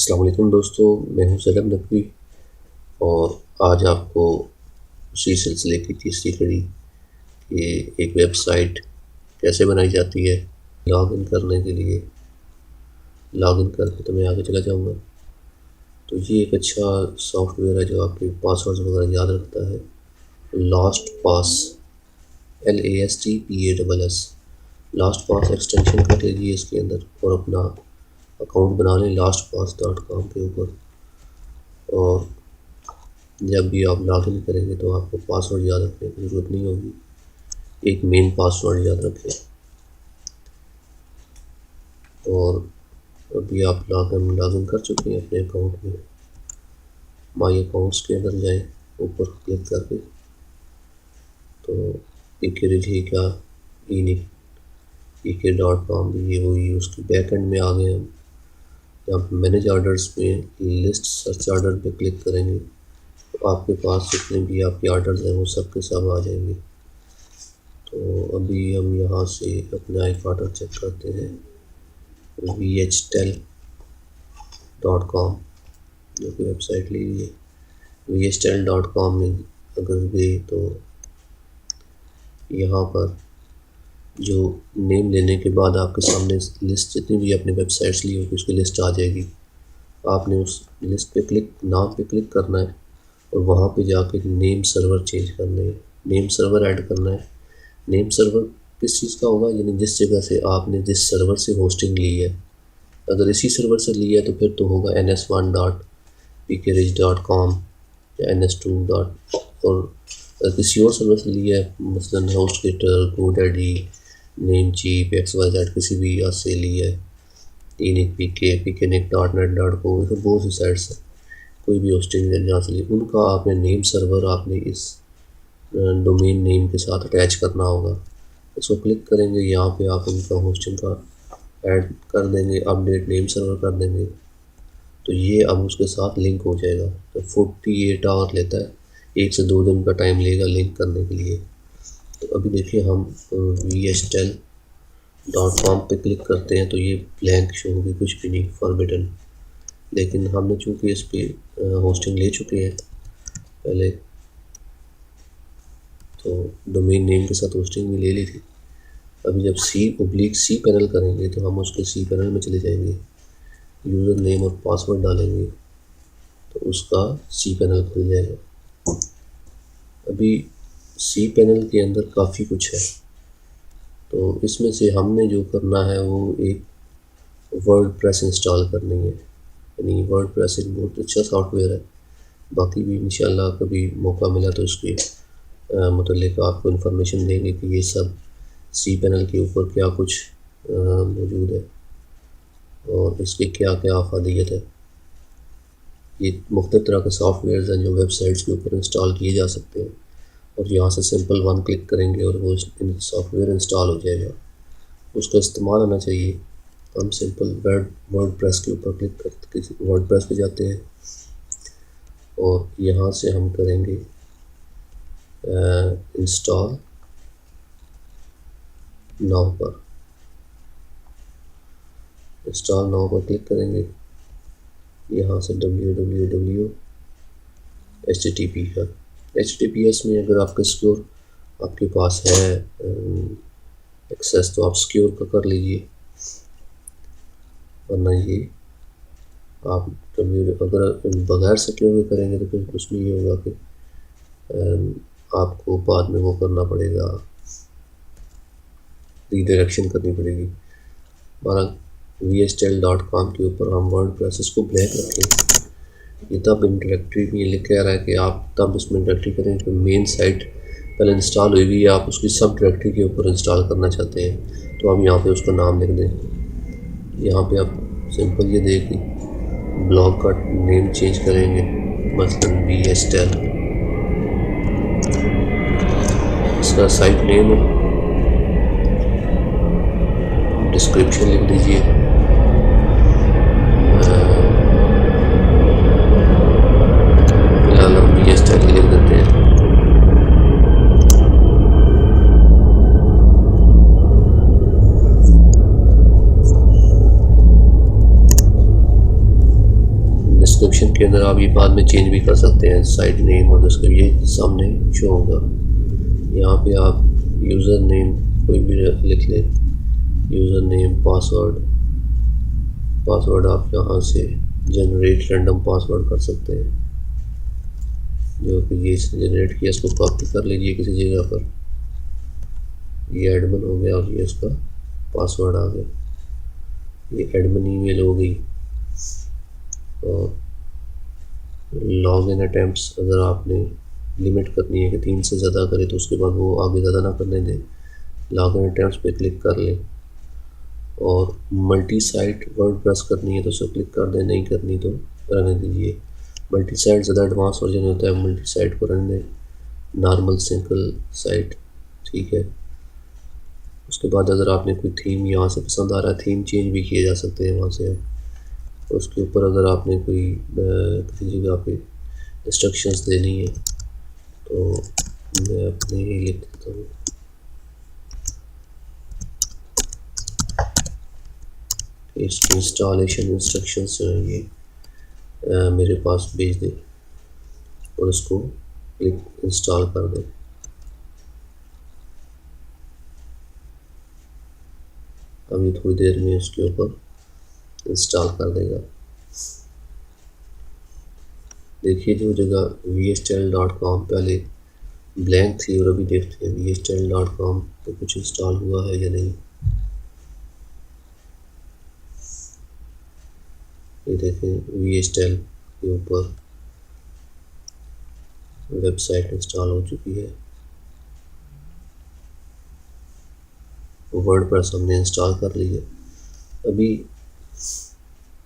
अस्सलाम वालेकुम दोस्तों, मैं हूं सैयद नकवी और आज आपको उसी सिलसिले की तीसरी कड़ी कि एक वेबसाइट कैसे बनाई जाती है। लॉगिन करने के लिए लॉगिन करके तो मैं आगे चला जाऊंगा। तो ये एक अच्छा सॉफ्टवेयर है जो आपके पासवर्ड्स वगैरह याद रखता है। लास्ट पास, LASTPASS, लास्ट पास एक्सटेंशन कर लीजिए इसके अंदर और अपना अकाउंट बना लें lastpass.com के ऊपर। और जब भी आप लॉगिन करेंगे तो आपको पासवर्ड याद रखने की ज़रूरत नहीं होगी, एक मेन पासवर्ड याद रखें। और अभी आप लॉगिन कर चुके हैं अपने अकाउंट में। माई अकाउंट्स के अंदर जाएं, ऊपर क्लिक करके तो क्या EK.com ये वही उसकी बैक एंड में आ गए हम। जब मैनेज ऑर्डर्स में लिस्ट सर्च ऑर्डर पे क्लिक करेंगे तो आपके पास जितने भी आपके ऑर्डर्स हैं वो सब के सब आ जाएंगे। तो अभी हम यहाँ से अपना एक ऑर्डर चेक करते हैं, VHTEL.com जो कि वेबसाइट ली हुई है। VHTEL.com में अगर गए तो यहाँ पर जो नेम लेने के बाद आपके सामने लिस्ट जितनी भी आपने वेबसाइट्स ली होगी उसकी लिस्ट आ जाएगी। आपने उस लिस्ट पे नाम पे क्लिक करना है और वहाँ पे जाके नेम सर्वर चेंज करना है, नेम सर्वर ऐड करना है। नेम सर्वर किस चीज़ का होगा, यानी जिस जगह से आपने जिस सर्वर से होस्टिंग ली है। अगर इसी सर्वर से ली है तो फिर तो होगा ns1.pkrich.com या ns2. और अगर किसी और सर्वर से लिया है, मसलन HostGator, GoDaddy, नेमचीप, XYZ किसी भी यहाँ से लिया है, pknick.net.co, बहुत सी साइट्स हैं, कोई भी होस्टिंग जहाँ से ली, उनका आपने नेम सर्वर आपने इस डोमेन नेम के साथ अटैच करना होगा। इसको क्लिक करेंगे, यहाँ पे आप उनका होस्टिंग का ऐड कर देंगे, अपडेट नेम सर्वर कर देंगे तो ये अब उसके साथ लिंक हो जाएगा। तो 48 आवर लेता है, 1 से 2 दिन का टाइम लेगा लिंक करने के लिए। तो अभी देखिए हम VHTEL.com पे क्लिक करते हैं तो ये ब्लैंक शो होगी, कुछ भी नहीं, फॉरबिडन। लेकिन हमने चूँकि इस पर होस्टिंग ले चुके हैं पहले, तो डोमेन नेम के साथ होस्टिंग भी ले ली थी। अभी जब C पैनल करेंगे तो हम उसके C पैनल में चले जाएंगे, यूज़र नेम और पासवर्ड डालेंगे तो उसका C पैनल खुल जाएगा। अभी C पैनल के अंदर काफ़ी कुछ है, तो इसमें से हमने जो करना है वो एक वर्डप्रेस इंस्टॉल करनी है। यानी वर्डप्रेस एक बहुत अच्छा सॉफ्टवेयर है, बाकी भी इंशाल्लाह कभी मौका मिला तो इसके मुतल्लिक आपको इन्फॉर्मेशन देंगे कि ये सब C पैनल के ऊपर क्या कुछ मौजूद है और इसके क्या क्या अफादियत है। ये मुख्तलिफ तरह के सॉफ्टवेयर हैं जो वेबसाइट्स के ऊपर इंस्टॉल किए जा सकते हैं और यहाँ से सिंपल वन क्लिक करेंगे और वो सॉफ्टवेयर इंस्टॉल हो जाएगा। उसका इस्तेमाल आना चाहिए। हम सिंपल वर्डप्रेस के ऊपर क्लिक करके वर्डप्रेस पे जाते हैं और यहाँ से हम करेंगे इंस्टॉल नाउ पर क्लिक करेंगे। यहाँ से HTTPS में अगर आपका सिक्योर आपके पास है एक्सेस तो आप सिक्योर का कर लीजिए, वरना ये आप अगर बगैर सिक्योर करेंगे तो फिर कुछ नहीं होगा कि आपको बाद में वो करना पड़ेगा, रीडायरेक्शन करनी पड़ेगी। हमारा VHTEL.com के ऊपर हम वर्डप्रेस को ब्लैक रखें। ये तब डायरेक्टरी में लिख कह रहा है कि आप तब इसमें डायरेक्टरी करें कि मेन साइट पहले इंस्टॉल हुई हुई है, आप उसकी सब डायरेक्टरी के ऊपर इंस्टॉल करना चाहते हैं तो हम यहाँ पे उसका नाम लिख दें। यहाँ पे आप सिंपल ये दें कि ब्लॉग का नेम चेंज करेंगे, मसलन VHTEL, इसका साइट नेम है, डिस्क्रिप्शन लिख दीजिए, फिलहाल हम VHTEL लिख देते हैं। डिस्क्रिप्शन के अंदर आप ये बाद में चेंज भी कर सकते हैं, साइट नेम और डिस्क्रिप्शन ये सामने शो होगा। यहाँ पे आप यूज़र नेम कोई भी लिख लें, यूज़र नेम, पासवर्ड आप यहाँ से जनरेट रैंडम पासवर्ड कर सकते हैं। जो कि ये जनरेट किया इसको कॉपी कर लीजिए किसी जगह पर, ये एडमिन हो गया और ये इसका पासवर्ड आ गया, ये एडमिन ईमेल हो गई। और लॉग इन अटैम्प्ट्स अगर आपने लिमिट करनी है कि 3 से ज़्यादा करे तो उसके बाद वो आगे ज़्यादा ना करने दें, लॉग इन अटैम्प्ट्स पे क्लिक कर लें। और मल्टी साइट वर्डप्रेस करनी है तो उसे क्लिक कर दें, नहीं करनी तो रहने दीजिए। मल्टी साइट ज़्यादा एडवांस वर्जन होता है, मल्टी साइट को रहने दें, नॉर्मल सिंगल साइट ठीक है। उसके बाद अगर आपने कोई थीम यहाँ से पसंद आ रहा है, थीम चेंज भी किए जा सकते हैं वहाँ से। उसके ऊपर अगर आपने कोई किसी जगह पे इंस्ट्रक्शंस देनी है तो मैं अपने ही लिख देता हूँ, इसकी इंस्टॉलेशन इंस्ट्रक्शंस जो है ये मेरे पास भेज दें और उसको क्लिक इंस्टॉल कर दें। अब ये थोड़ी देर में इसके ऊपर इंस्टॉल कर देगा। देखिए जो जगह vstyle.com पहले ब्लैंक थी और अभी देखते हैं vstyle.com पे कुछ इंस्टॉल हुआ है या नहीं। ये देखें vstyle के ऊपर वेबसाइट इंस्टॉल हो चुकी है। वर्डप्रेस हमने इंस्टॉल कर ली है। अभी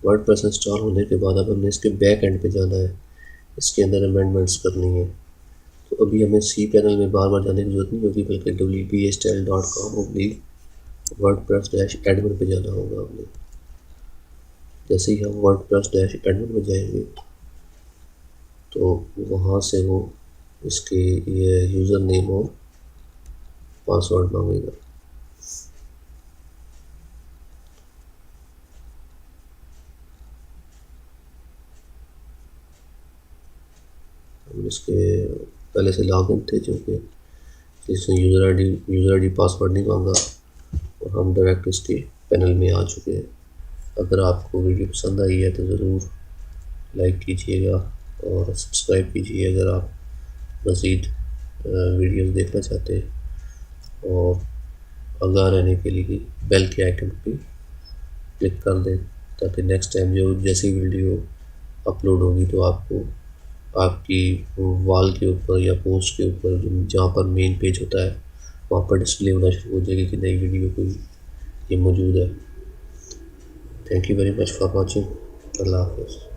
वर्डप्रेस इंस्टॉल होने के बाद अब हमने इसके बैक एंड पे जाना है, इसके अंदर अमेंडमेंट्स करनी है। तो अभी हमें सी पैनल में बार बार जाने की जरूरत नहीं होगी, बल्कि wpstyle.com वर्डप्रेस डैश एडमिन पे जाना होगा हमने। जैसे ही हम वर्डप्रेस डैश एडमिन में जाएंगे तो वहाँ से वो इसके ये यूज़र नेम और पासवर्ड मांगेगा। हम इसके पहले से लॉगिन थे चूँकि, इसमें यूज़र आईडी पासवर्ड नहीं मांगा और हम डायरेक्ट इसके पैनल में आ चुके हैं। अगर आपको वीडियो पसंद आई है तो ज़रूर लाइक कीजिएगा और सब्सक्राइब कीजिए अगर आप मज़ीद वीडियोस देखना चाहते हैं। और आगाह रहने के लिए बेल के आइकन पे क्लिक कर दें ताकि नेक्स्ट टाइम जो जैसी वीडियो अपलोड होगी तो आपको आपकी वॉल के ऊपर या पोस्ट के ऊपर जहाँ पर मेन पेज होता है वहाँ पर डिस्प्ले होना शुरू हो जाएगी कि नई वीडियो कोई ये मौजूद है। Thank you very much for watching. अल्लाह हाफ़िज़।